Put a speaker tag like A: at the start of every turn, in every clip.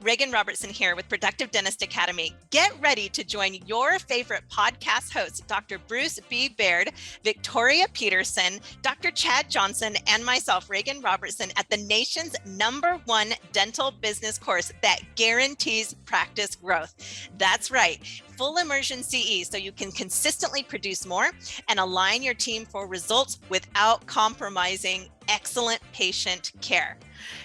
A: Reagan Robertson here with Productive Dentist Academy. Get ready to join your favorite podcast hosts, Dr. Bruce B. Baird, Victoria Peterson, Dr. Chad Johnson, and myself, Reagan Robertson, at the nation's #1 dental business course that guarantees practice growth. That's right, full immersion CE, so you can consistently produce more and align your team for results without compromising excellent patient care.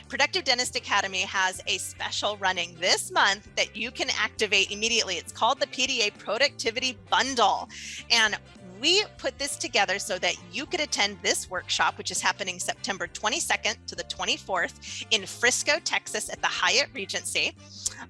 A: Productive Dentist Academy has a special running this month that you can activate immediately. It's called the Pda Productivity Bundle. And we put this together so that you could attend this workshop, which is happening September 22nd to the 24th in Frisco, Texas at the Hyatt Regency,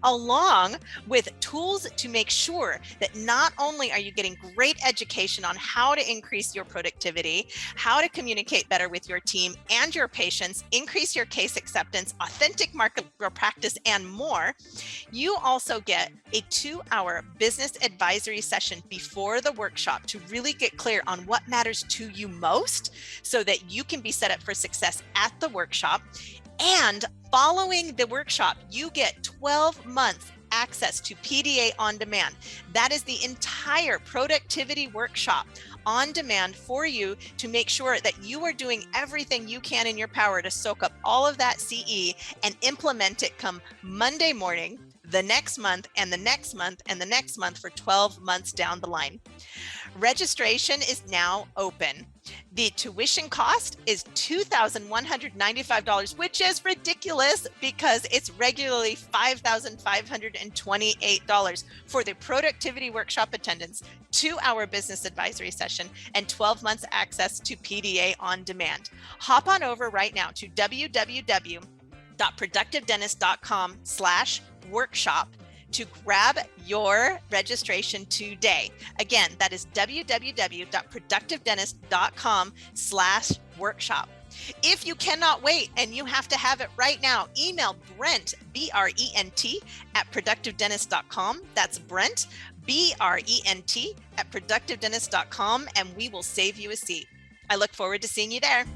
A: along with tools to make sure that not only are you getting great education on how to increase your productivity, how to communicate better with your team and your patients, increase your case acceptance, authentic market practice, and more, you also get a 2-hour business advisory session before the workshop to really get clear on what matters to you most so that you can be set up for success at the workshop. And following the workshop, you get 12 months access to PDA On Demand. That is the entire productivity workshop on demand for you to make sure that you are doing everything you can in your power to soak up all of that CE and implement it come Monday morning, the next month, and the next month, and the next month for 12 months down the line. Registration is now open. The tuition cost is $2,195, which is ridiculous because it's regularly $5,528 for the productivity workshop attendance, 2-hour business advisory session, and 12 months access to PDA On Demand. Hop on over right now to www.productivedentist.com/workshop to grab your registration today. Again, that is www.productivedentist.com/workshop. If you cannot wait and you have to have it right now, email Brent, B-R-E-N-T, at productivedentist.com. That's Brent, B-R-E-N-T, at productivedentist.com, and we will save you a seat. I look forward to seeing you there.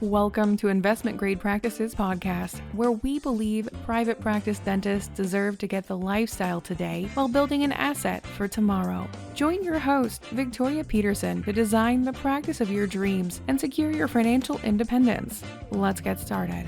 B: Welcome to Investment Grade Practices Podcast, where we believe private practice dentists deserve to get the lifestyle today while building an asset for tomorrow. Join your host, Victoria Peterson, to design the practice of your dreams and secure your financial independence. Let's get started.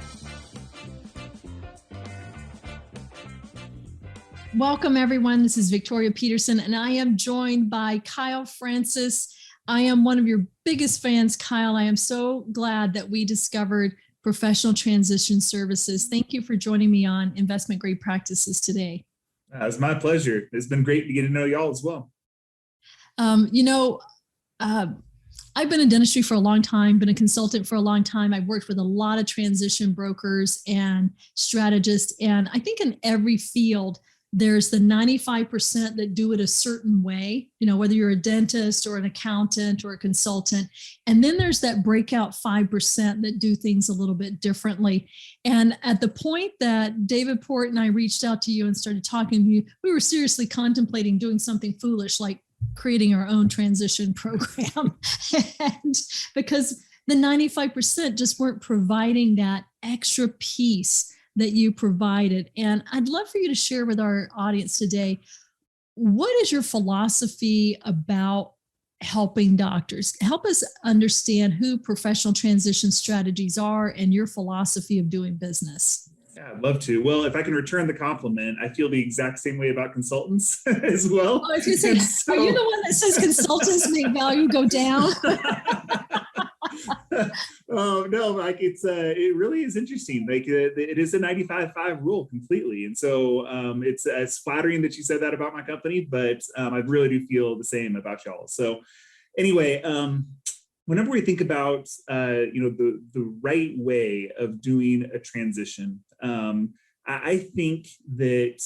C: Welcome, everyone. This is Victoria Peterson, and I am joined by Kyle Francis. I am one of your biggest fans, Kyle. I am so glad that we discovered professional transition services. Thank you for joining me on Investment Grade Practices today.
D: It's my pleasure. It's been great to get to know y'all as well.
C: I've been in dentistry for a long time, been a consultant for a long time. I've worked with a lot of transition brokers and strategists. And I think in every field, there's the 95% that do it a certain way, whether you're a dentist or an accountant or a consultant. And then there's that breakout 5% that do things a little bit differently. And at the point that David Port and I reached out to you and started talking to you, we were seriously contemplating doing something foolish like creating our own transition program. And because the 95% just weren't providing that extra piece that you provided. And I'd love for you to share with our audience today, what is your philosophy about helping doctors? Help us understand who professional transition strategies are and your philosophy of doing business.
D: Yeah, I'd love to. Well, if I can return the compliment, I feel the exact same way about consultants as well.
C: Oh, I was going to say, are you the one that says consultants make value go down?
D: Oh no, like it really is interesting. Like it is a 95-5 rule completely, and so it's flattering that you said that about my company, but I really do feel the same about y'all. So anyway, whenever we think about the right way of doing a transition, I think that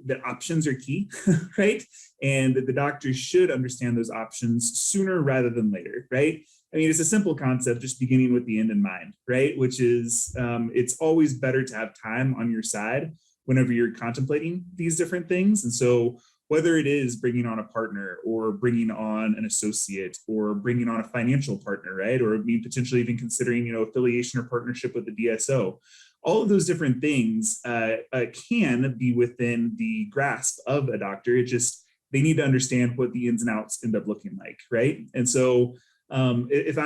D: that options are key, right? And that the doctors should understand those options sooner rather than later, right? I mean, it's a simple concept, just beginning with the end in mind, right? Which is, it's always better to have time on your side whenever you're contemplating these different things. And so whether it is bringing on a partner or bringing on an associate or bringing on a financial partner, right? Or potentially even considering, affiliation or partnership with the DSO. all of those different things can be within the grasp of a doctor. It just, they need to understand what the ins and outs end up looking like, right? And so if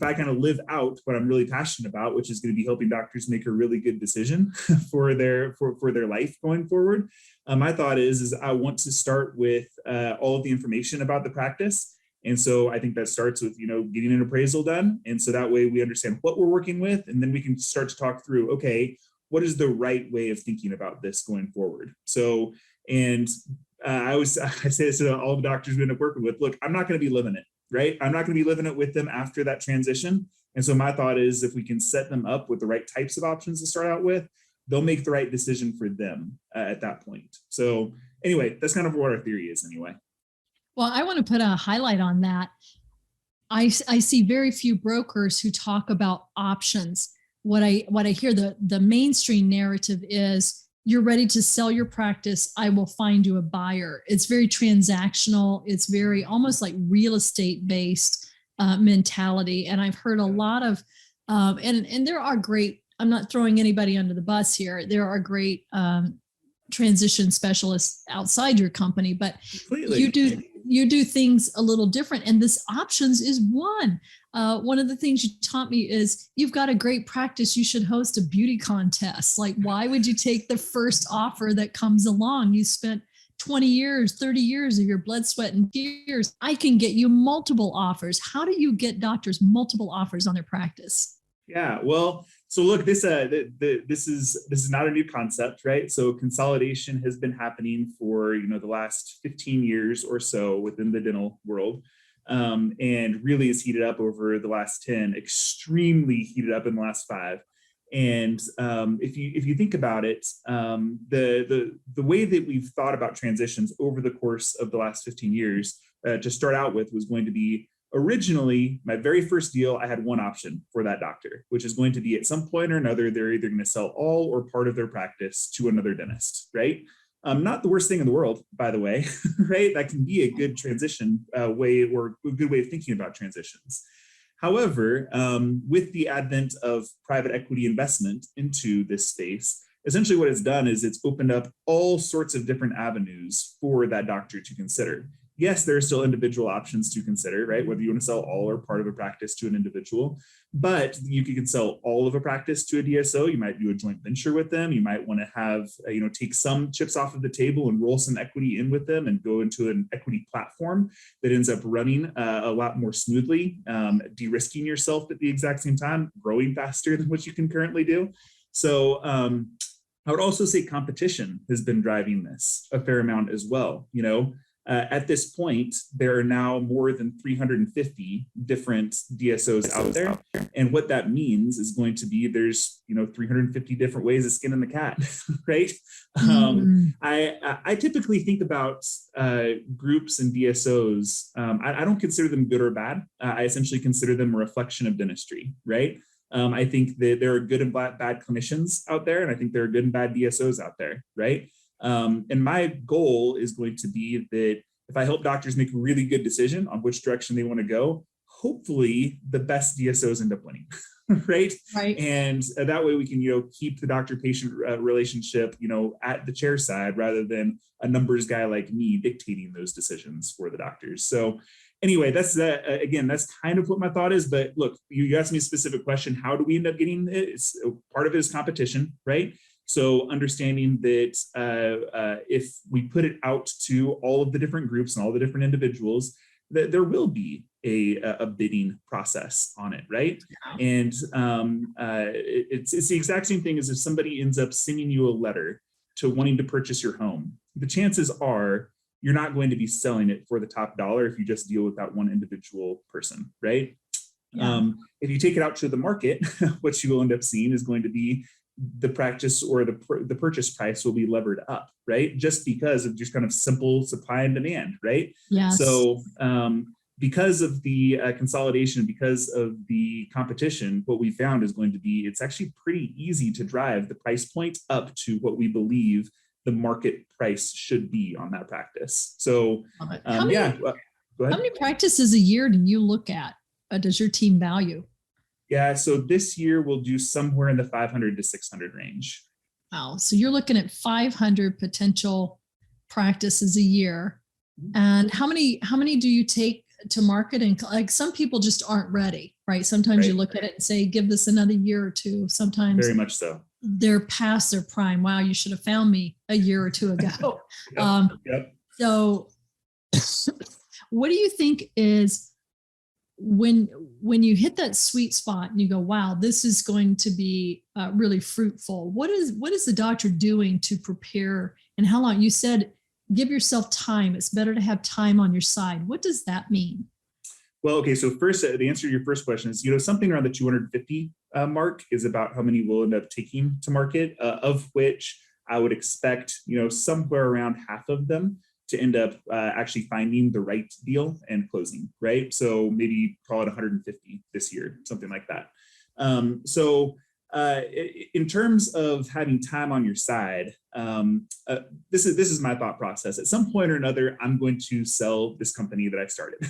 D: I kind of live out what I'm really passionate about, which is going to be helping doctors make a really good decision for their life going forward, my thought is I want to start with all of the information about the practice. And so I think that starts with, getting an appraisal done. And so that way we understand what we're working with, and then we can start to talk through, okay, what is the right way of thinking about this going forward? So, and I say this to all the doctors we end up working with, look, I'm not going to be living it, right? I'm not going to be living it with them after that transition. And so my thought is if we can set them up with the right types of options to start out with, they'll make the right decision for them at that point. So anyway, that's kind of what our theory is anyway.
C: Well, I want to put a highlight on that. I see very few brokers who talk about options. What I hear, the mainstream narrative is, you're ready to sell your practice, I will find you a buyer. It's very transactional. It's very almost like real estate based mentality. And I've heard a lot of, and there are great, I'm not throwing anybody under the bus here. There are great transition specialists outside your company, but
D: completely.
C: You do things a little different. And this options is one. One of the things you taught me is, you've got a great practice, you should host a beauty contest. Like, why would you take the first offer that comes along? You spent 20 years, 30 years of your blood, sweat, and tears. I can get you multiple offers. How do you get doctors multiple offers on their practice?
D: Yeah, well, so look, this is not a new concept, right? So consolidation has been happening for the last 15 years or so within the dental world, and really has heated up over the last 10, extremely heated up in the last 5. And if you think about it, the way that we've thought about transitions over the course of the last 15 years, to start out with, was going to be, originally, my very first deal, I had one option for that doctor, which is going to be, at some point or another, they're either going to sell all or part of their practice to another dentist, right? Not the worst thing in the world, by the way, right? That can be a good transition way, or a good way of thinking about transitions. However, with the advent of private equity investment into this space, essentially what it's done is it's opened up all sorts of different avenues for that doctor to consider. Yes, there are still individual options to consider, right? Whether you want to sell all or part of a practice to an individual, but you can sell all of a practice to a DSO. You might do a joint venture with them. You might want to have, take some chips off of the table and roll some equity in with them and go into an equity platform that ends up running a lot more smoothly, de-risking yourself at the exact same time, growing faster than what you can currently do. So I would also say competition has been driving this a fair amount as well. At this point, there are now more than 350 different DSOs out there. And what that means is going to be, there's, 350 different ways of skinning the cat, right? I typically think about groups and DSOs. I don't consider them good or bad. I essentially consider them a reflection of dentistry, right? I think that there are good and bad clinicians out there, and I think there are good and bad DSOs out there, right? And my goal is going to be that if I help doctors make a really good decision on which direction they want to go, hopefully the best DSOs end up winning, right? And that way we can, keep the doctor-patient relationship, at the chair side, rather than a numbers guy like me dictating those decisions for the doctors. So anyway, that's again, that's kind of what my thought is. But look, you asked me a specific question. How do we end up getting it? Part of it is competition, right? So understanding that if we put it out to all of the different groups and all the different individuals, that there will be a bidding process on it, right? Yeah. And it's the exact same thing as if somebody ends up sending you a letter to wanting to purchase your home. The chances are you're not going to be selling it for the top dollar if you just deal with that one individual person, right? Yeah. If you take it out to the market, what you will end up seeing is going to be the practice, or the purchase price will be levered up, right? Just because of just kind of simple supply and demand, right?
C: Yes.
D: So because of the consolidation, because of the competition, what we found is going to be, it's actually pretty easy to drive the price point up to what we believe the market price should be on that practice. So
C: how
D: go ahead.
C: How many practices a year do you look at? Does your team value?
D: Yeah, so this year we'll do somewhere in the 500 to 600 range.
C: Wow. So you're looking at 500 potential practices a year. And how many do you take to market? And like some people just aren't ready, right? Sometimes you look at it and say, give this another year or two. Sometimes
D: very much so.
C: They're past their prime. Wow, you should have found me a year or two ago.
D: Yep.
C: So what do you think is when you hit that sweet spot and you go, wow, this is going to be really fruitful? What is the doctor doing to prepare, and how long? You said give yourself time. It's better to have time on your side. What does that mean?
D: Well, okay. So first, the answer to your first question is, something around the 250 mark is about how many we'll end up taking to market, of which I would expect, somewhere around half of them to end up actually finding the right deal and closing, right? So maybe call it 150 this year, something like that. In terms of having time on your side, this is my thought process. At some point or another, I'm going to sell this company that I started,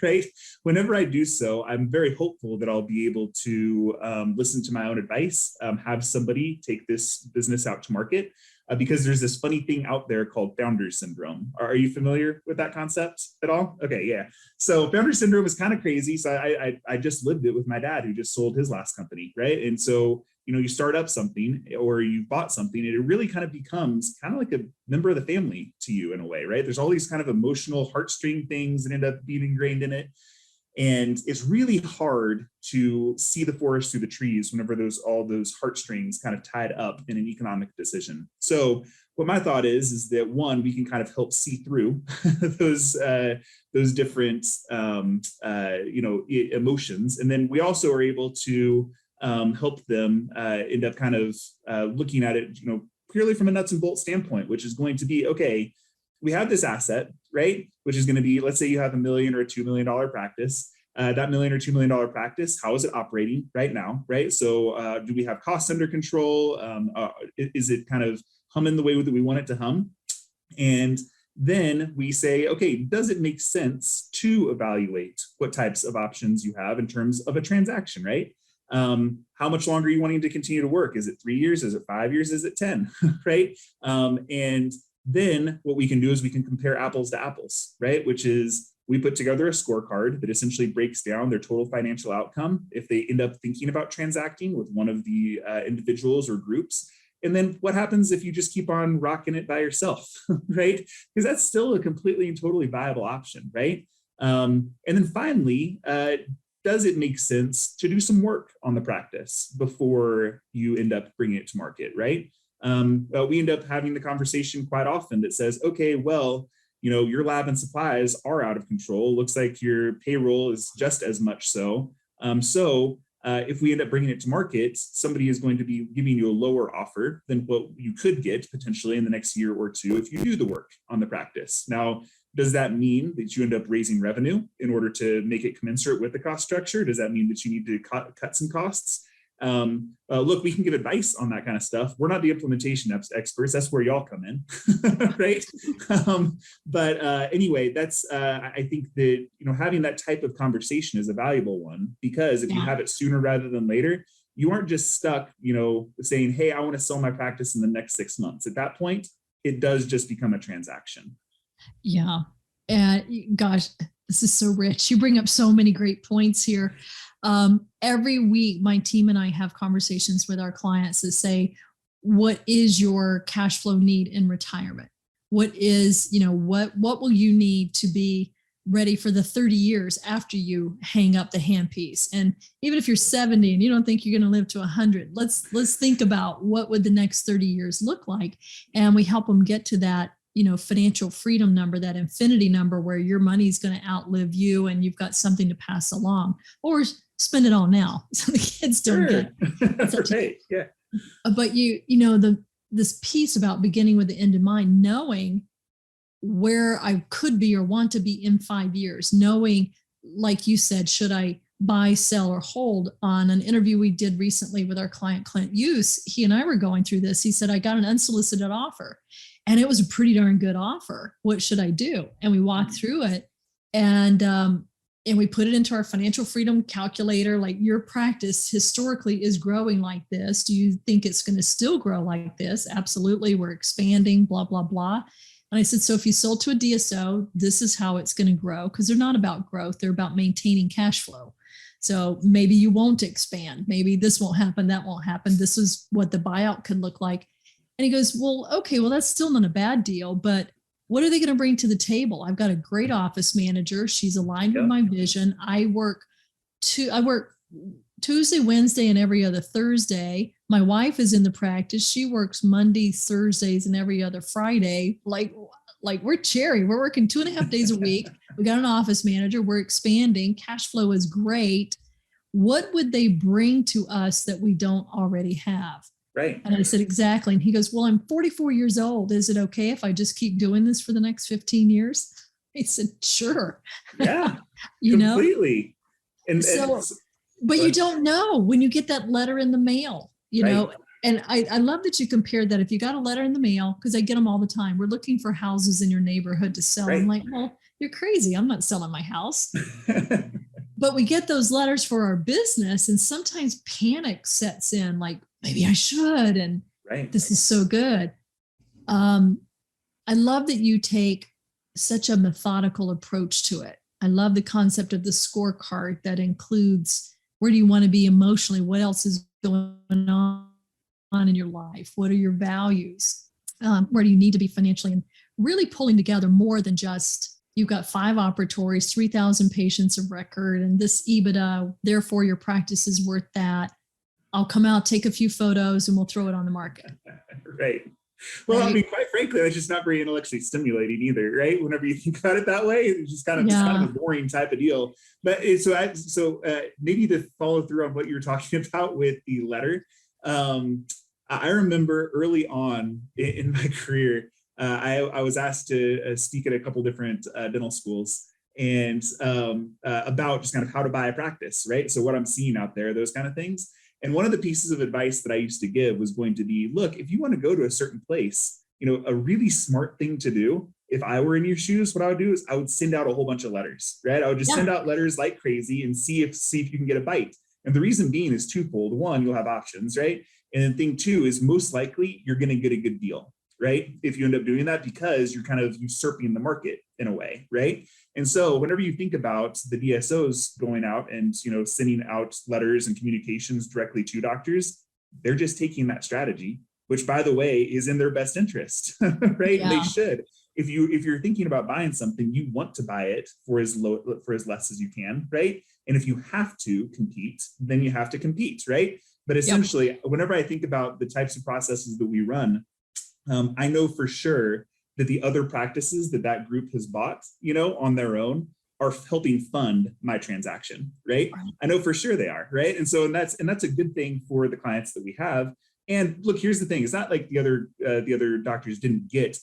D: right? Whenever I do so, I'm very hopeful that I'll be able to listen to my own advice, have somebody take this business out to market, because there's this funny thing out there called founder syndrome. Are you familiar with that concept at all? Okay, yeah. So founder syndrome is kind of crazy. So I just lived it with my dad, who just sold his last company, right? And so, you start up something or you bought something, and it really kind of becomes kind of like a member of the family to you in a way, right? There's all these kind of emotional heartstring things that end up being ingrained in it. And it's really hard to see the forest through the trees whenever all those heartstrings kind of tied up in an economic decision. So what my thought is that one, we can kind of help see through those different emotions, and then we also are able to help them end up kind of looking at it, purely from a nuts and bolts standpoint, which is going to be, okay, we have this asset, right? Which is going to be, let's say you have $1 million or $2 million practice. That $1 million or $2 million practice, how is it operating right now, right? So do we have costs under control? Is it kind of humming the way that we want it to hum? And then we say, okay, does it make sense to evaluate what types of options you have in terms of a transaction, right? How much longer are you wanting to continue to work? Is it 3 years? Is it 5 years? Is it 10, right? And then what we can do is we can compare apples to apples, right? Which is we put together a scorecard that essentially breaks down their total financial outcome if they end up thinking about transacting with one of the individuals or groups. And then what happens if you just keep on rocking it by yourself, right? Because that's still a completely and totally viable option, right? And then finally, does it make sense to do some work on the practice before you end up bringing it to market, right? We end up having the conversation quite often that says, okay, well, your lab and supplies are out of control. Looks like your payroll is just as much so. If we end up bringing it to market, somebody is going to be giving you a lower offer than what you could get potentially in the next year or two if you do the work on the practice. Now, does that mean that you end up raising revenue in order to make it commensurate with the cost structure? Does that mean that you need to cut some costs? Look, we can give advice on that kind of stuff. We're not the implementation experts. That's where y'all come in, right? Anyway, that's I think that having that type of conversation is a valuable one, because if you have it sooner rather than later, you aren't just stuck, saying, "Hey, I want to sell my practice in the next 6 months." At that point, it does just become a transaction.
C: Yeah, and gosh, this is so rich. You bring up so many great points here. Every week, my team and I have conversations with our clients to say, what is your cash flow need in retirement? What is, what will you need to be ready for the 30 years after you hang up the handpiece? And even if you're 70 and you don't think you're going to live to 100, let's think about what would the next 30 years look like. And we help them get to that financial freedom number, that infinity number where your money is going to outlive you and you've got something to pass along, or spend it all now so the kids don't get it.
D: Right. Yeah.
C: But this piece about beginning with the end in mind, knowing where I could be or want to be in 5 years, knowing, like you said, should I buy, sell, or hold? On an interview we did recently with our client, Clint Hughes, he and I were going through this. He said, I got an unsolicited offer and it was a pretty darn good offer. What should I do? And we walked through it. And and we put it into our financial freedom calculator, like your practice historically is growing like this. Do you think it's going to still grow like this? Absolutely. We're expanding, blah, blah, blah. And I said, so if you sold to a DSO, this is how it's going to grow, because they're not about growth. They're about maintaining cash flow. So maybe you won't expand. Maybe this won't happen. That won't happen. This is what the buyout could look like. And he goes, well, okay, well, that's still not a bad deal, but what are they going to bring to the table? I've got a great office manager. She's aligned with my vision. I work Tuesday, Wednesday, and every other Thursday. My wife is in the practice. She works Mondays, Thursdays, and every other Friday. Like we're cherry. We're working 2.5 days a week. We got an office manager. We're expanding. Cash flow is great. What would they bring to us that we don't already have?
D: Right.
C: And I said, exactly. And he goes, well, I'm 44 years old. Is it okay if I just keep doing this for the next 15 years? I said, sure.
D: Yeah,
C: completely.
D: And
C: so, but you don't know when you get that letter in the mail, you know, and I love that you compared that. If you got a letter in the mail, because I get them all the time, we're looking for houses in your neighborhood to sell. I'm like, well, you're crazy. I'm not selling my house. But we get those letters for our business, and sometimes panic sets in, like, maybe I should. And this is so good. I love that you take such a methodical approach to it. I love the concept of the scorecard that includes, where do you want to be emotionally? What else is going on in your life? What are your values? Where do you need to be financially? And really pulling together more than just, you've got 5 operatories, 3,000 patients of record, and this EBITDA, therefore your practice is worth that. I'll come out, take a few photos, and we'll throw it on the market.
D: Right. Well, I mean, quite frankly, that's just not very intellectually stimulating either, right? Whenever you think about it that way, it's just kind of a boring type of deal. But maybe to follow through on what you were talking about with the letter, I remember early on in my career, I was asked to speak at a couple different dental schools and about just kind of how to buy a practice, right? So what I'm seeing out there, those kind of things. And one of the pieces of advice that I used to give was going to be, look, if you want to go to a certain place, a really smart thing to do, if I were in your shoes, what I would do is I would send out a whole bunch of letters, right? I would just send out letters like crazy and see if you can get a bite. And the reason being is twofold. One, you'll have options, right? And then thing two is most likely you're going to get a good deal, right? If you end up doing that, because you're kind of usurping the market in a way, right? And so whenever you think about the DSOs going out and, sending out letters and communications directly to doctors, they're just taking that strategy, which, by the way, is in their best interest, right? Yeah. They should. If you're thinking about buying something, you want to buy it for as less as you can, right? And if you have to compete, then you have to compete, right? But essentially, whenever I think about the types of processes that we run, I know for sure that the other practices that group has bought, on their own are helping fund my transaction, right? I know for sure they are, right? And so, and that's a good thing for the clients that we have. And look, here's the thing: it's not like the other doctors didn't get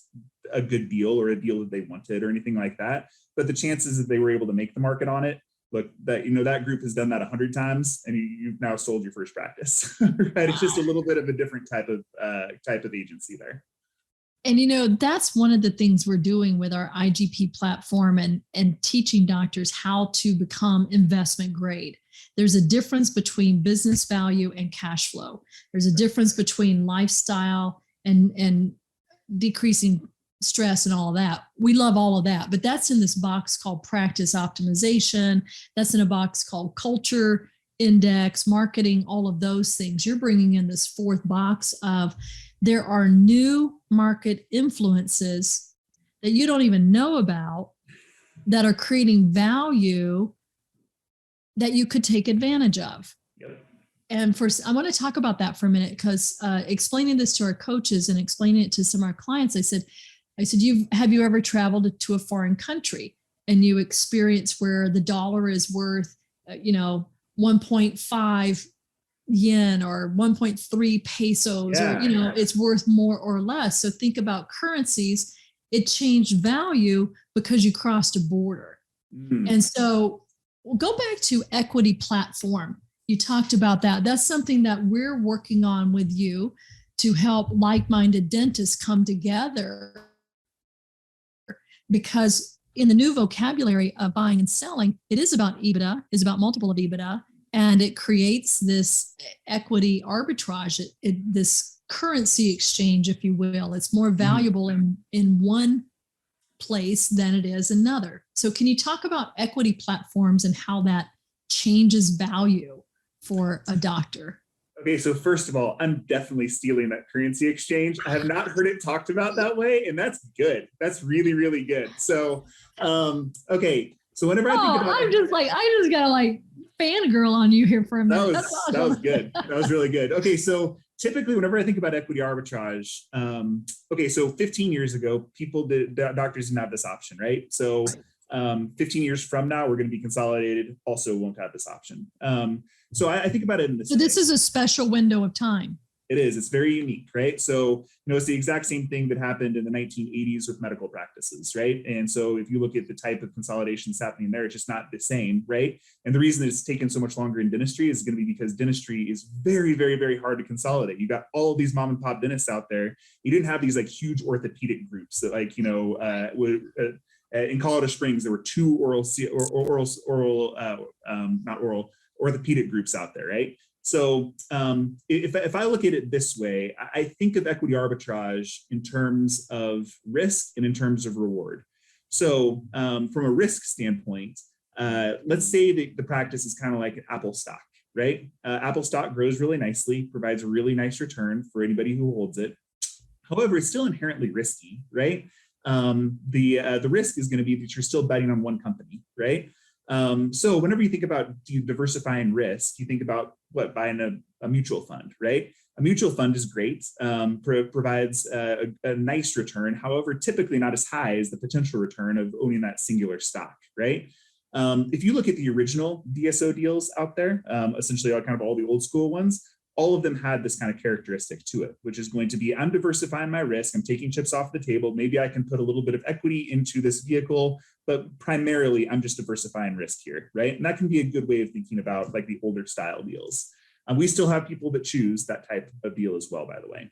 D: a good deal or a deal that they wanted or anything like that. But the chances that they were able to make the market on it, look, that group has done that 100 times, and you've now sold your first practice, right? It's just a little bit of a different type of agency there.
C: And that's one of the things we're doing with our IGP platform and teaching doctors how to become investment grade. There's a difference between business value and cash flow. There's a difference between lifestyle and decreasing stress and all of that. We love all of that, but that's in this box called practice optimization. That's in a box called culture index, marketing, all of those things. You're bringing in this fourth box of, there are new market influences that you don't even know about that are creating value that you could take advantage of. Yep. And I want to talk about that for a minute, because explaining this to our coaches and explaining it to some of our clients, I said, have you ever traveled to a foreign country and you experience where the dollar is worth, 1.5 yen or 1.3 pesos, or, it's worth more or less. So think about currencies. It changed value because you crossed a border. Mm. And so we'll go back to equity platform. You talked about that. That's something that we're working on with you to help like-minded dentists come together, because in the new vocabulary of buying and selling, it is about EBITDA, is about multiple of EBITDA, and it creates this equity arbitrage, this currency exchange, if you will. It's more valuable in one place than it is another. So can you talk about equity platforms and how that changes value for a doctor?
D: Okay, so first of all, I'm definitely stealing that currency exchange. I have not heard it talked about that way, and that's good. That's really, really good. So, okay, so whenever I think about,
C: I just gotta like fangirl on you here for a minute.
D: That's awesome. That was good. That was really good. Okay, so typically, whenever I think about equity arbitrage, okay, so 15 years ago, doctors didn't have this option, right? So 15 years from now, we're going to be consolidated, also won't have this option. So I think about it in this way.
C: So this is a special window of time.
D: It is. It's very unique, right? So, it's the exact same thing that happened in the 1980s with medical practices, right? And so if you look at the type of consolidations happening there, it's just not the same, right? And the reason that it's taken so much longer in dentistry is going to be because dentistry is very, very, very hard to consolidate. You got all of these mom and pop dentists out there. You didn't have these like huge orthopedic groups that in Colorado Springs, there were 2 orthopedic groups out there, right? So if I look at it this way, I think of equity arbitrage in terms of risk and in terms of reward. So from a risk standpoint, let's say that the practice is kind of like Apple stock, right? Apple stock grows really nicely, provides a really nice return for anybody who holds it. However, it's still inherently risky, right? The risk is going to be that you're still betting on one company, right? So whenever you think about diversifying risk, you think about buying a mutual fund, right? A mutual fund is great, provides a nice return, however, typically not as high as the potential return of owning that singular stock, right? If you look at the original DSO deals out there, essentially kind of all the old school ones, all of them had this kind of characteristic to it, which is going to be, I'm diversifying my risk, I'm taking chips off the table, maybe I can put a little bit of equity into this vehicle, but primarily I'm just diversifying risk here, right? And that can be a good way of thinking about like the older style deals. We still have people that choose that type of deal as well, by the way.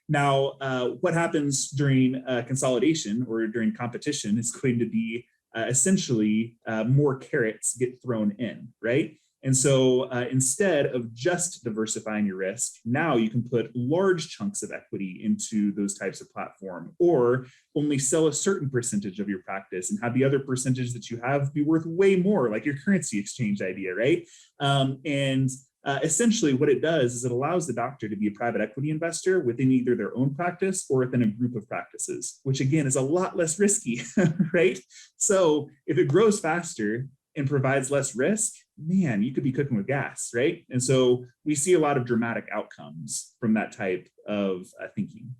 D: Now, what happens during consolidation or during competition is going to be essentially more carrots get thrown in, right? And so instead of just diversifying your risk, now you can put large chunks of equity into those types of platform, or only sell a certain percentage of your practice and have the other percentage that you have be worth way more, like your currency exchange idea, right? Essentially what it does is it allows the doctor to be a private equity investor within either their own practice or within a group of practices, which again is a lot less risky, right? So if it grows faster and provides less risk, man, you could be cooking with gas, right? And so we see a lot of dramatic outcomes from that type of thinking.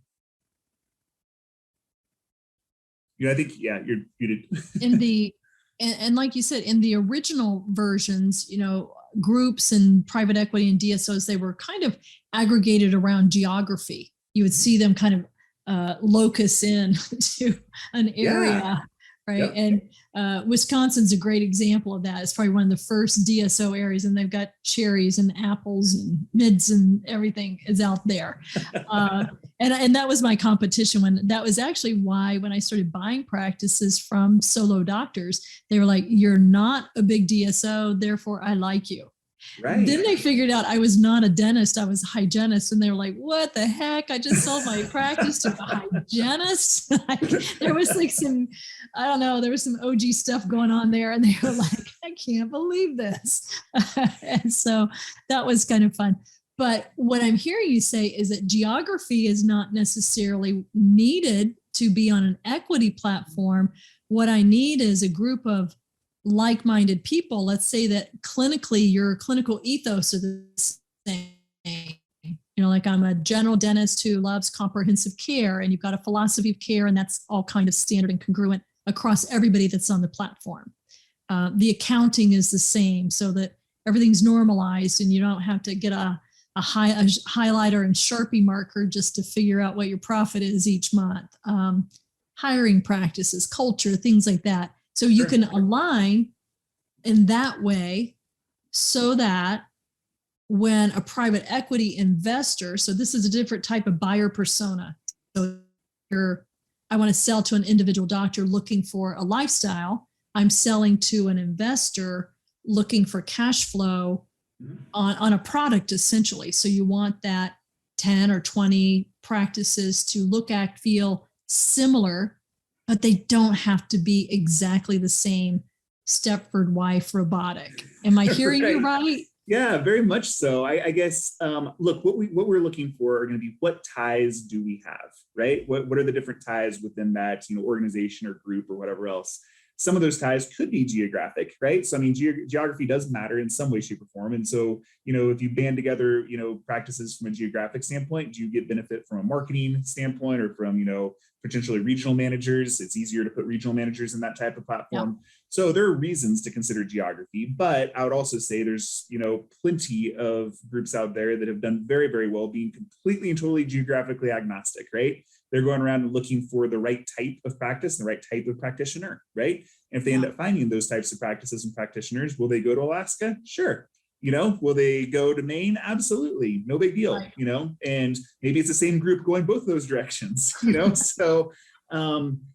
D: I think, you're muted.
C: And like you said, in the original versions, groups and private equity and DSOs, they were kind of aggregated around geography. You would see them kind of locus in to an area, right? Yep. And Wisconsin's a great example of that. It's probably one of the first DSO areas, and they've got cherries and apples and mids and everything is out there. And that was my competition that was actually why when I started buying practices from solo doctors, they were like, you're not a big DSO, therefore I like you. Right. Then they figured out I was not a dentist, I was a hygienist. And they were like, what the heck? I just sold my practice to a hygienist. There was like there was some OG stuff going on there. And they were like, I can't believe this. And so that was kind of fun. But what I'm hearing you say is that geography is not necessarily needed to be on an equity platform. What I need is a group of like-minded people. Let's say that clinically your clinical ethos are the same. Like I'm a general dentist who loves comprehensive care, and you've got a philosophy of care, and that's all kind of standard and congruent across everybody that's on the platform. The accounting is the same, so that everything's normalized and you don't have to get a highlighter and Sharpie marker just to figure out what your profit is each month. Hiring practices, culture, things like that. So you can align in that way so that when a private equity investor, so this is a different type of buyer persona. So I want to sell to an individual doctor looking for a lifestyle. I'm selling to an investor looking for cash flow on a product, essentially. So you want that 10 or 20 practices to look, act, feel similar, but they don't have to be exactly the same Stepford wife robotic. Am I hearing you right?
D: Yeah, very much so. I guess, look, what we're looking for are going to be, what ties do we have, right? What are the different ties within that, organization or group or whatever else? Some of those ties could be geographic, right? So, I mean, geography does matter in some way, shape, or form. And so, if you band together, practices from a geographic standpoint, do you get benefit from a marketing standpoint or from, potentially regional managers? It's easier to put regional managers in that type of platform. Yeah. So there are reasons to consider geography, but I would also say there's, plenty of groups out there that have done very, very well being completely and totally geographically agnostic, right? They're going around and looking for the right type of practice and the right type of practitioner, right? And if they end up finding those types of practices and practitioners, will they go to Alaska? Sure. Will they go to Maine? Absolutely. No big deal, right. And maybe it's the same group going both those directions, So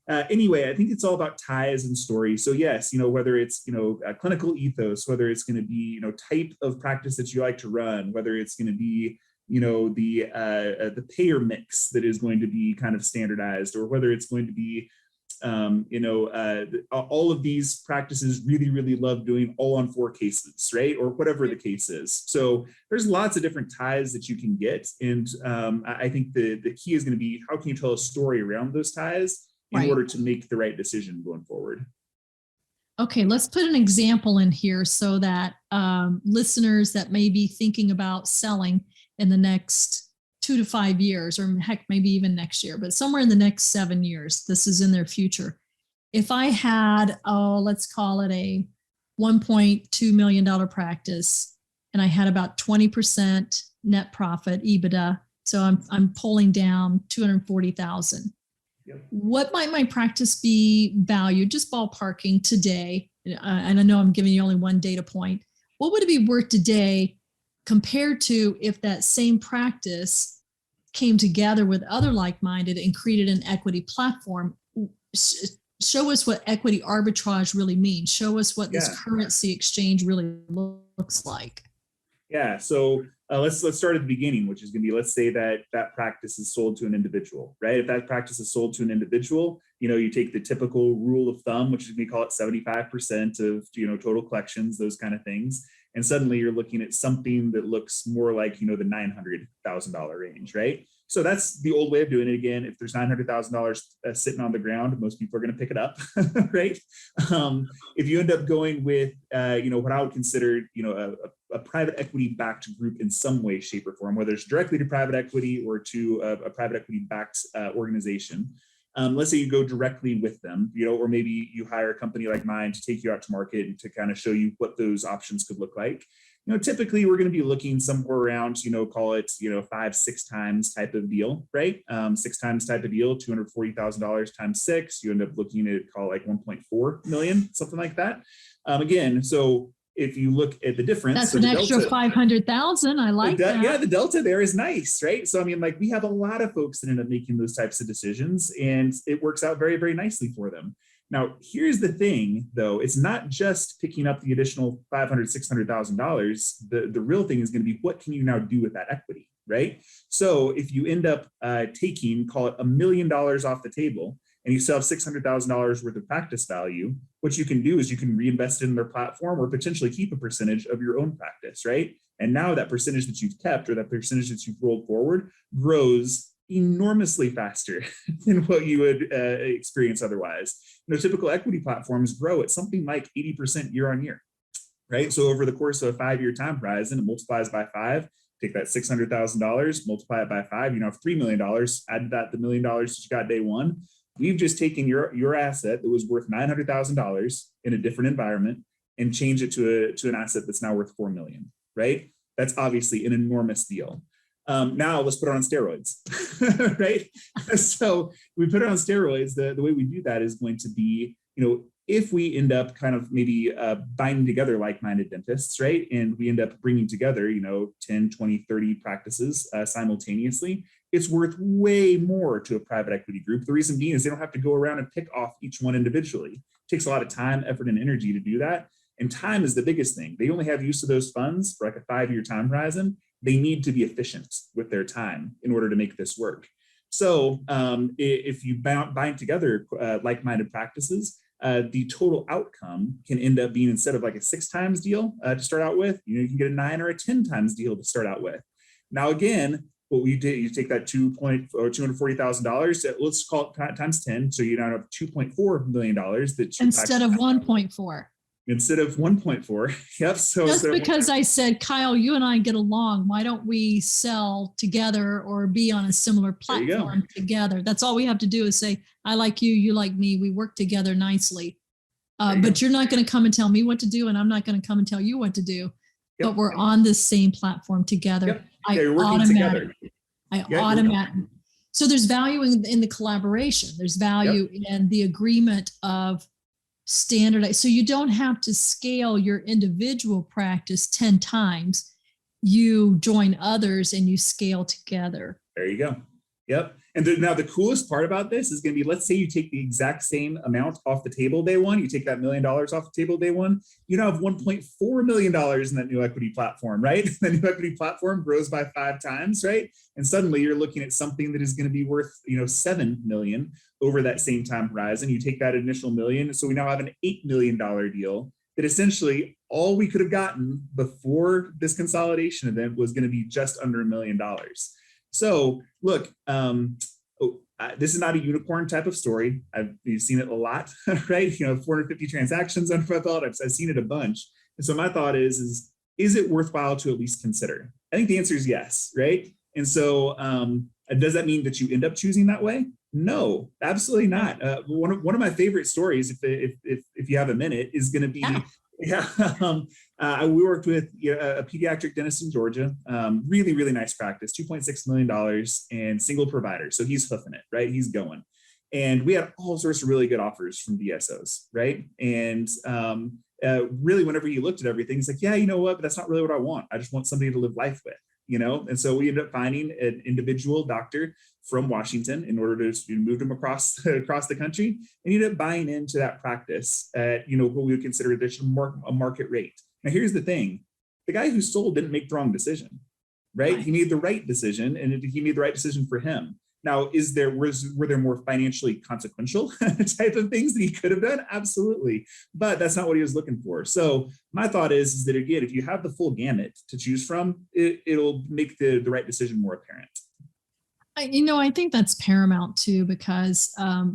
D: anyway, I think it's all about ties and stories. So yes, whether it's, a clinical ethos, whether it's going to be, type of practice that you like to run, whether it's going to be, the payer mix that is going to be kind of standardized, or whether it's going to be, all of these practices really, really love doing all on 4 cases, right? Or whatever the case is. So there's lots of different ties that you can get. And I think the key is going to be, how can you tell a story around those ties in order to make the right decision going forward?
C: Okay, let's put an example in here so that listeners that may be thinking about selling in the next 2 to 5 years, or heck, maybe even next year, but somewhere in the next 7 years, this is in their future. If I had, let's call it a $1.2 million practice, and I had about 20% net profit, EBITDA, so I'm pulling down $240,000. Yep. What might my practice be valued, just ballparking today? And I know I'm giving you only one data point. What would it be worth today compared to if that same practice came together with other like-minded and created an equity platform? Show us what equity arbitrage really means. Show us what this currency exchange really looks like.
D: Yeah, so let's start at the beginning, which is going to be, let's say that practice is sold to an individual, right? If that practice is sold to an individual, you take the typical rule of thumb, which is we call it 75% of total collections, those kind of things. And suddenly you're looking at something that looks more like, the $900,000 range, right? So that's the old way of doing it. Again, if there's $900,000 sitting on the ground, most people are going to pick it up, right? If you end up going with, what I would consider, a private equity backed group in some way, shape, or form, whether it's directly to private equity or to a private equity backed organization. Let's say you go directly with them, or maybe you hire a company like mine to take you out to market and to kind of show you what those options could look like. Typically we're going to be looking somewhere around, call it, 5-6 times type of deal, right? 6 times type of deal, $240,000 times 6, you end up looking at, call it like 1.4 million, something like that. Again, so if you look at the difference,
C: that's an extra 500,000. I like that.
D: Yeah, the delta there is nice, right? So I mean, like, we have a lot of folks that end up making those types of decisions, and it works out very, very nicely for them. Now, here's the thing, though: it's not just picking up the additional $500,000, $600,000. The real thing is going to be, what can you now do with that equity, right? So if you end up taking, call it $1 million off the table, and you still have $600,000 worth of practice value, what you can do is you can reinvest it in their platform, or potentially keep a percentage of your own practice, right? And now that percentage that you've kept, or that percentage that you've rolled forward, grows enormously faster than what you would experience otherwise. Typical equity platforms grow at something like 80% year on year, right? So over the course of a 5-year time horizon, it multiplies by 5. Take that $600,000, multiply it by 5, you have $3 million. Add to that the $1 million that you got day one. We've just taken your asset that was worth $900,000 in a different environment and changed it to an asset that's now worth $4 million, right? That's obviously an enormous deal. Now let's put it on steroids, right? So we put it on steroids. The way we do that is going to be, if we end up kind of maybe binding together like-minded dentists, right? And we end up bringing together, 10, 20, 30 practices simultaneously, it's worth way more to a private equity group. The reason being is they don't have to go around and pick off each one individually. It takes a lot of time, effort, and energy to do that. And time is the biggest thing. They only have use of those funds for like a 5-year time horizon. They need to be efficient with their time in order to make this work. So if you bind together like-minded practices, the total outcome can end up being, instead of like a 6 times deal to start out with, you can get a 9 or a 10 times deal to start out with. Now, again, what we did, you take that $240,000, let's call it times 10. So you now have $2.4 million that
C: instead of 1.4.
D: Instead of 1.4. Yep. So
C: just because I said, Kyle, you and I get along, why don't we sell together or be on a similar platform together? That's all we have to do is say, I like you, you like me. We work together nicely. But you're not going to come and tell me what to do, and I'm not going to come and tell you what to do. But we're on the same platform together.
D: You're working together.
C: So there's value in the collaboration. There's value in the agreement of standardize. So you don't have to scale your individual practice 10 times. You join others and you scale together.
D: There you go. Yep. And now the coolest part about this is going to be, let's say you take the exact same amount off the table day one, you take that $1 million off the table day one, you now have $1.4 million in that new equity platform, right? The new equity platform grows by 5 times, right? And suddenly you're looking at something that is going to be worth, $7 million over that same time horizon. You take that initial $1 million. So we now have an $8 million deal that essentially all we could have gotten before this consolidation event was going to be just under $1 million. So look, this is not a unicorn type of story. You've seen it a lot, right? 450 transactions under my belt. I've seen it a bunch. And so my thought is it worthwhile to at least consider? I think the answer is yes, right? And so does that mean that you end up choosing that way? No, absolutely not. One of my favorite stories, if you have a minute, is going to be we worked with a pediatric dentist in Georgia, really, really nice practice, $2.6 million and single provider. So he's hoofing it, right? He's going. And we had all sorts of really good offers from DSOs, right? And really, whenever he looked at everything, he's like, yeah, you know what? But that's not really what I want. I just want somebody to live life with, And so we ended up finding an individual doctor from Washington in order to move him across the country, and ended up buying into that practice at what we would consider a market rate. Now here's the thing: the guy who sold didn't make the wrong decision, right? He made the right decision, and he made the right decision for him. Now, were there more financially consequential type of things that he could have done? Absolutely, but that's not what he was looking for. So my thought is that again, if you have the full gamut to choose from, it'll make the right decision more apparent.
C: I think that's paramount too, because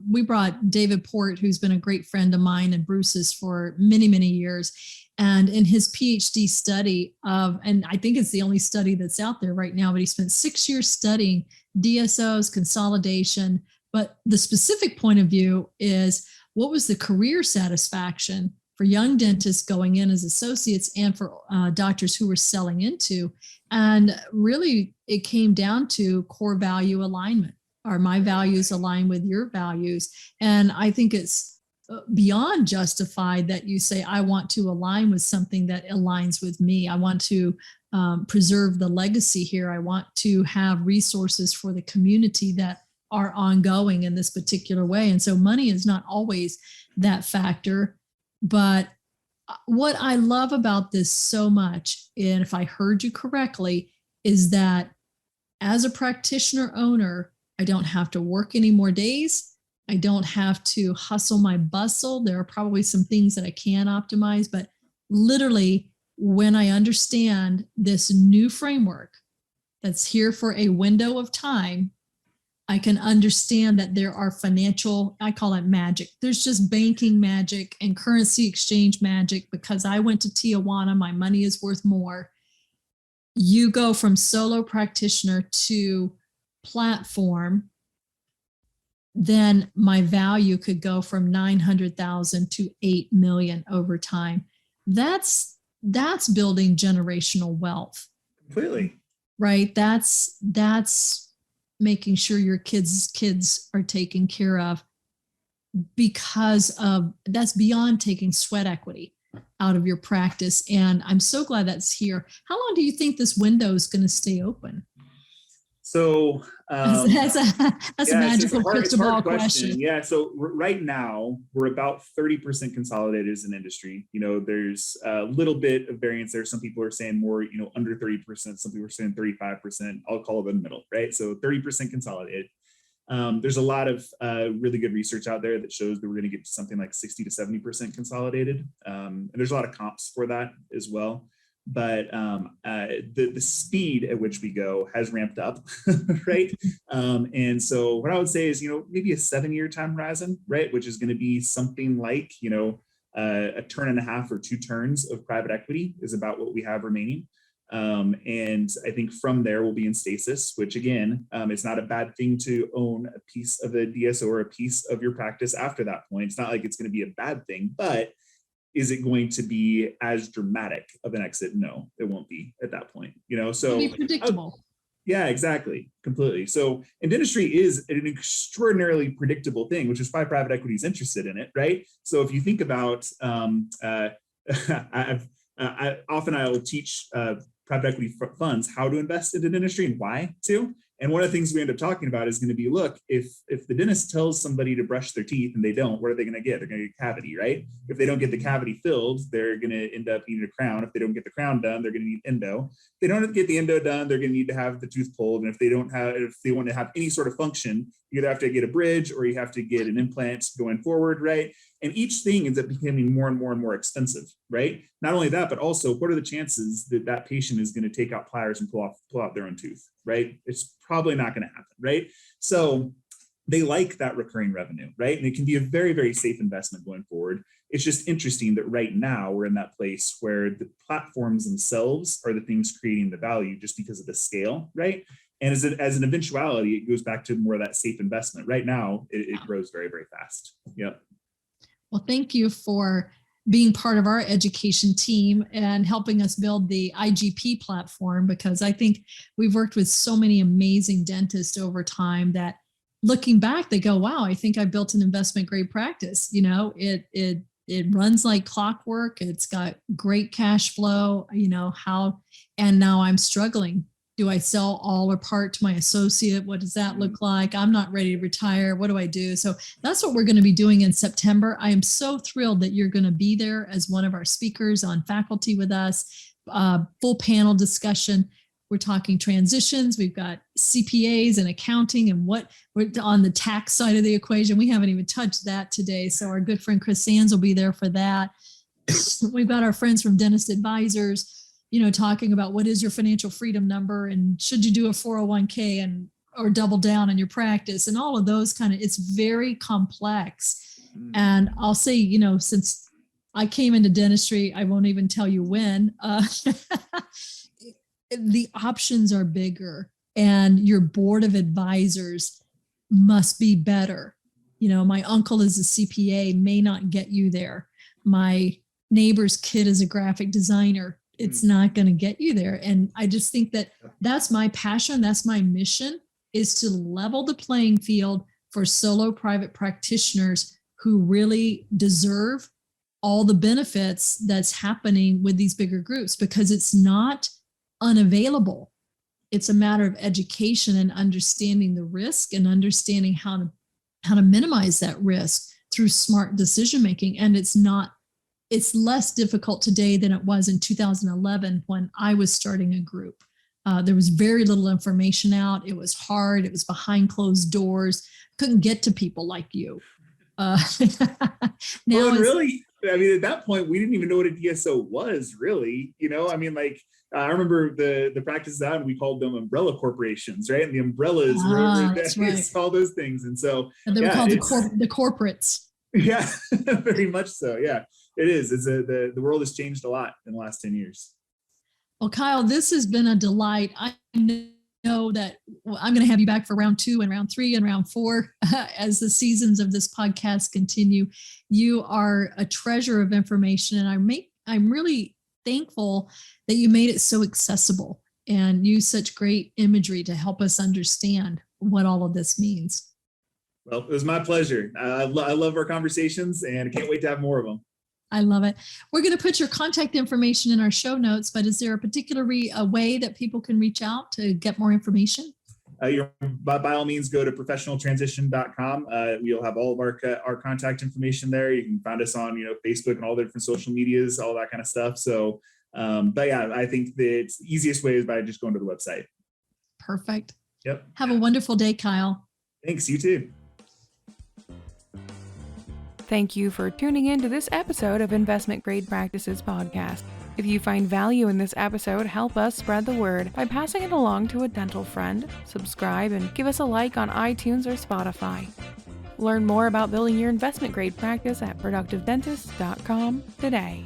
C: we brought David Port, who's been a great friend of mine and Bruce's for many, many years. And in his PhD study and I think it's the only study that's out there right now, but he spent 6 years studying DSOs, consolidation. But the specific point of view is, what was the career satisfaction for young dentists going in as associates and for doctors who were selling into? And really, it came down to core value alignment. Are my values aligned with your values? And I think it's beyond justified that you say, I want to align with something that aligns with me. I want to preserve the legacy here. I want to have resources for the community that are ongoing in this particular way. And so money is not always that factor. But what I love about this so much, and if I heard you correctly, is that as a practitioner owner, I don't have to work any more days. I don't have to hustle my bustle. There are probably some things that I can optimize, but literally, when I understand this new framework that's here for a window of time, I can understand that there are financial, I call it magic. There's just banking magic and currency exchange magic. Because I went to Tijuana, my money is worth more. You go from solo practitioner to platform, then my value could go from 900,000 to 8 million over time. That's building generational wealth.
D: Completely.
C: Right? That's making sure your kids are taken care of, because of that's beyond taking sweat equity out of your practice. And I'm so glad that's here. How long do you think this window is going to stay open?
D: So
C: that's a magical crystal ball question.
D: Yeah. So right now we're about 30% consolidated as an industry. There's a little bit of variance there. Some people are saying more, under 30%. Some people are saying 35%. I'll call it in the middle, right? So 30% consolidated. There's a lot of really good research out there that shows that we're going to get to something like 60 to 70% consolidated. And there's a lot of comps for that as well. But the speed at which we go has ramped up, right? And so what I would say is, maybe a 7-year time horizon, right? Which is going to be something like, a turn and a half or 2 turns of private equity is about what we have remaining. And I think from there we'll be in stasis, which again, it's not a bad thing to own a piece of a DSO or a piece of your practice after that point. It's not like it's going to be a bad thing, but is it going to be as dramatic of an exit? No, it won't be at that point, so
C: it'll be predictable.
D: Yeah, exactly. Completely. So, and dentistry is an extraordinarily predictable thing, which is why private equity is interested in it, right? So if you think about, I will teach private equity funds how to invest in dentistry and why to. And one of the things we end up talking about is going to be, look, if the dentist tells somebody to brush their teeth and they don't, what are they going to get? They're going to get a cavity, right? If they don't get the cavity filled, they're going to end up needing a crown. If they don't get the crown done, they're going to need endo. If they don't get the endo done, they're going to need to have the tooth pulled. And if they want to have any sort of function, you either have to get a bridge or you have to get an implant going forward, right? And each thing ends up becoming more and more and more expensive, right? Not only that, but also what are the chances that that patient is going to take out pliers and pull out their own tooth, right? It's probably not going to happen, right? So they like that recurring revenue, right? And it can be a very, very safe investment going forward. It's just interesting that right now we're in that place where the platforms themselves are the things creating the value just because of the scale, right? And as an eventuality, it goes back to more of that safe investment. Right now, it grows very, very fast. Yep.
C: Well, thank you for being part of our education team and helping us build the IGP platform, because I think we've worked with so many amazing dentists over time that looking back, they go, wow, I think I built an investment grade practice. It runs like clockwork. It's got great cash flow, and now I'm struggling. Do I sell all or part to my associate? What does that look like? I'm not ready to retire. What do I do? So that's what we're going to be doing in September. I am so thrilled that you're going to be there as one of our speakers on faculty with us. Full panel discussion. We're talking transitions. We've got CPAs and accounting and what we're on the tax side of the equation. We haven't even touched that today. So our good friend Chris Sands will be there for that. We've got our friends from Dentist Advisors, talking about what is your financial freedom number and should you do a 401k or double down on your practice and all of those it's very complex. And I'll say, since I came into dentistry, I won't even tell you when, the options are bigger and your board of advisors must be better. My uncle is a CPA, may not get you there. My neighbor's kid is a graphic designer. It's not going to get you there. And I just think that that's my passion. That's my mission, is to level the playing field for solo private practitioners who really deserve all the benefits that's happening with these bigger groups, because it's not unavailable. It's a matter of education and understanding the risk and understanding how to minimize that risk through smart decision making. And it's less difficult today than it was in 2011 when I was starting a group. There was very little information out. It was hard. It was behind closed doors. Couldn't get to people like you. Now
D: really, at that point, we didn't even know what a DSO was, really. I remember the practices out, and we called them umbrella corporations, right? And the umbrellas were all those things. And so
C: they were called the corporates.
D: Yeah, very much so. Yeah, it is. The world has changed a lot in the last 10 years.
C: Well, Kyle, this has been a delight. I know that I'm going to have you back for round 2 and round 3 and round 4 as the seasons of this podcast continue. You are a treasure of information, and I'm really thankful that you made it so accessible and use such great imagery to help us understand what all of this means.
D: Well, it was my pleasure. I love our conversations, and I can't wait to have more of them.
C: I love it. We're going to put your contact information in our show notes, but is there a particular way that people can reach out to get more information?
D: by all means, go to professionaltransition.com. We'll have all of our contact information there. You can find us on, Facebook and all the different social medias, all that kind of stuff. So, but yeah, I think the easiest way is by just going to the website.
C: Perfect.
D: Yep.
C: Have a wonderful day, Kyle.
D: Thanks. You too.
B: Thank you for tuning in to this episode of Investment Grade Practices Podcast. If you find value in this episode, help us spread the word by passing it along to a dental friend, subscribe, and give us a like on iTunes or Spotify. Learn more about building your investment grade practice at productivedentist.com today.